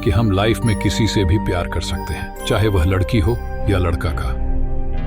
कि हम लाइफ में किसी से भी प्यार कर सकते हैं, चाहे वह लड़की हो या लड़का का।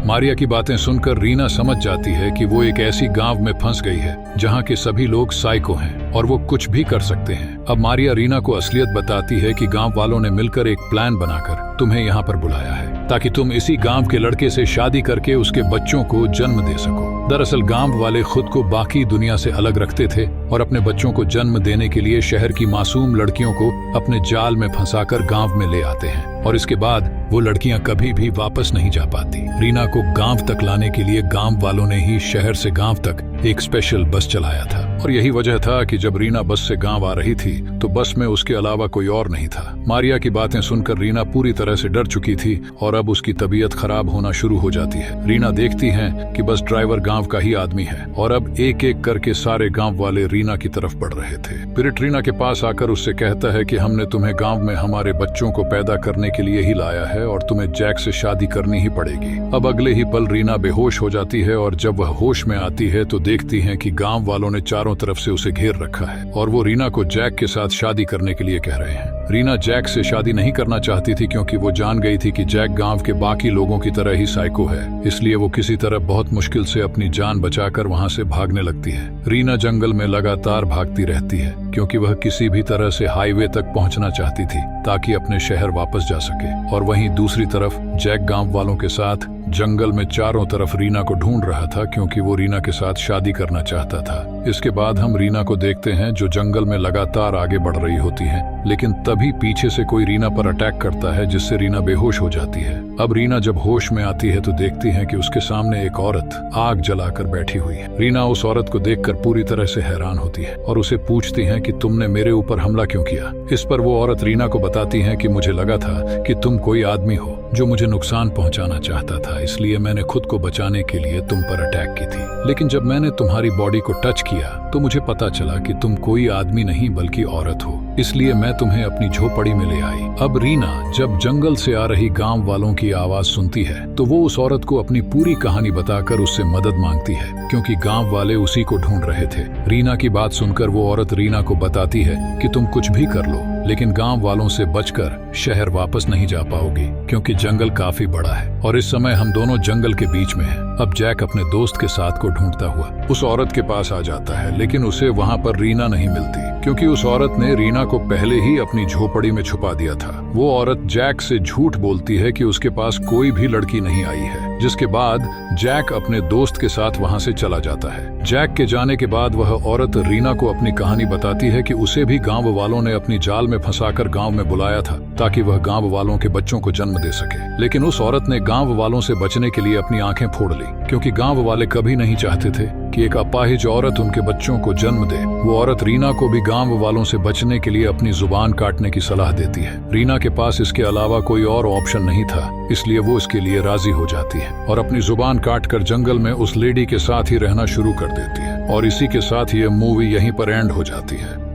मारिया की बातें सुनकर रीना समझ जाती है कि वो एक ऐसी गांव में फंस गई है जहां के सभी लोग साइको हैं और वो कुछ भी कर सकते हैं। अब मारिया रीना को असलियत बताती है कि गांव वालों ने मिलकर एक प्लान बनाकर तुम्हें यहाँ पर बुलाया है ताकि तुम इसी गांव के लड़के से शादी करके उसके बच्चों को जन्म दे सको। दरअसल गांव वाले खुद को बाकी दुनिया से अलग रखते थे और अपने बच्चों को जन्म देने के लिए शहर की मासूम लड़कियों को अपने जाल में फंसाकर गांव में ले आते हैं और इसके बाद वो लड़कियां कभी भी वापस नहीं जा पाती। रीना को गांव तक लाने के लिए गांव वालों ने ही शहर से गांव तक एक स्पेशल बस चलाया था और यही वजह था कि जब रीना बस से गांव आ रही थी तो बस में उसके अलावा कोई और नहीं था। मारिया की बातें सुनकर रीना पूरी तरह से डर चुकी थी और अब उसकी तबीयत खराब होना शुरू हो जाती है। रीना देखती है कि बस ड्राइवर गांव का ही आदमी है और अब एक एक करके सारे गांव वाले रीना की तरफ बढ़ रहे थे। पिरिट रीना के पास आकर उससे कहता है कि हमने तुम्हें गांव में हमारे बच्चों को पैदा करने के लिए ही लाया है और तुम्हें जैक से शादी करनी ही पड़ेगी। अब अगले ही पल रीना बेहोश हो जाती है और जब वह होश में आती है तो देखती है कि गांव वालों ने चारों तरफ से उसे घेर रखा है और वो रीना को जैक के साथ शादी करने के लिए कह रहे हैं। रीना जैक से शादी नहीं करना चाहती थी क्योंकि वो जान गई थी कि जैक गांव के बाकी लोगों की तरह ही साइको है, इसलिए वो किसी तरह बहुत मुश्किल से अपनी जान बचाकर वहां से भागने लगती है। रीना जंगल में लगातार भागती रहती है क्योंकि वह किसी भी तरह से हाईवे तक पहुंचना चाहती थी ताकि अपने शहर वापस जा सके और वहीं दूसरी तरफ जैक गांव वालों के साथ जंगल में चारों तरफ रीना को ढूंढ रहा था क्योंकि वो रीना के साथ शादी करना चाहता था। इसके बाद हम रीना को देखते हैं जो जंगल में लगातार आगे बढ़ रही होती है, लेकिन तभी पीछे से कोई रीना पर अटैक करता है जिससे रीना बेहोश हो जाती है। अब रीना जब होश में आती है तो देखती है कि उसके सामने एक औरत आग जलाकर बैठी हुई है। रीना उस औरत को देखकर पूरी तरह से हैरान होती है और उसे पूछती है कि तुमने मेरे ऊपर हमला क्यों किया। इस पर वो औरत रीना को बताती है कि मुझे लगा था कि तुम कोई आदमी हो जो मुझे नुकसान पहुंचाना चाहता था, इसलिए मैंने खुद को बचाने के लिए तुम पर अटैक की थी। लेकिन जब मैंने तुम्हारी बॉडी को टच किया तो मुझे पता चला कि तुम कोई आदमी नहीं बल्कि औरत हो, इसलिए मैं तुम्हें अपनी झोपड़ी में ले आई। अब रीना जब जंगल से आ रही गांव वालों की आवाज सुनती है तो वो उस औरत को अपनी पूरी कहानी बताकर उससे मदद मांगती है क्योंकि गांव वाले उसी को ढूंढ रहे थे। रीना की बात सुनकर वो औरत रीना को बताती है कि तुम कुछ भी कर लो लेकिन गांव वालों से बचकर शहर वापस नहीं जा पाओगी क्योंकि जंगल काफी बड़ा है और इस समय हम दोनों जंगल के बीच में हैं। अब जैक अपने दोस्त के साथ को ढूंढता हुआ उस औरत के पास आ जाता है लेकिन उसे वहां पर रीना नहीं मिलती क्योंकि उस औरत ने रीना को पहले ही अपनी झोपड़ी में छुपा दिया था। वो औरत जैक से झूठ बोलती है कि उसके पास कोई भी लड़की नहीं आई है, जिसके बाद जैक अपने दोस्त के साथ वहां से चला जाता है। जैक के जाने के बाद वह औरत रीना को अपनी कहानी बताती है कि उसे भी गांव वालों ने अपनी जाल में फंसाकर गांव में बुलाया था ताकि वह गांव वालों के बच्चों को जन्म दे सके, लेकिन उस औरत ने गांव वालों से बचने के लिए अपनी आंखें फोड़ ली क्योंकि गांव वाले कभी नहीं चाहते थे कि एक अपाहिज औरत उनके बच्चों को जन्म दे। वो औरत रीना को भी गांव वालों से बचने के लिए अपनी जुबान काटने की सलाह देती है। रीना के पास इसके अलावा कोई और ऑप्शन नहीं था, इसलिए वो इसके लिए राजी हो जाती है और अपनी जुबान काटकर जंगल में उस लेडी के साथ ही रहना शुरू कर देती है और इसी के साथ ये मूवी यहीं पर एंड हो जाती है।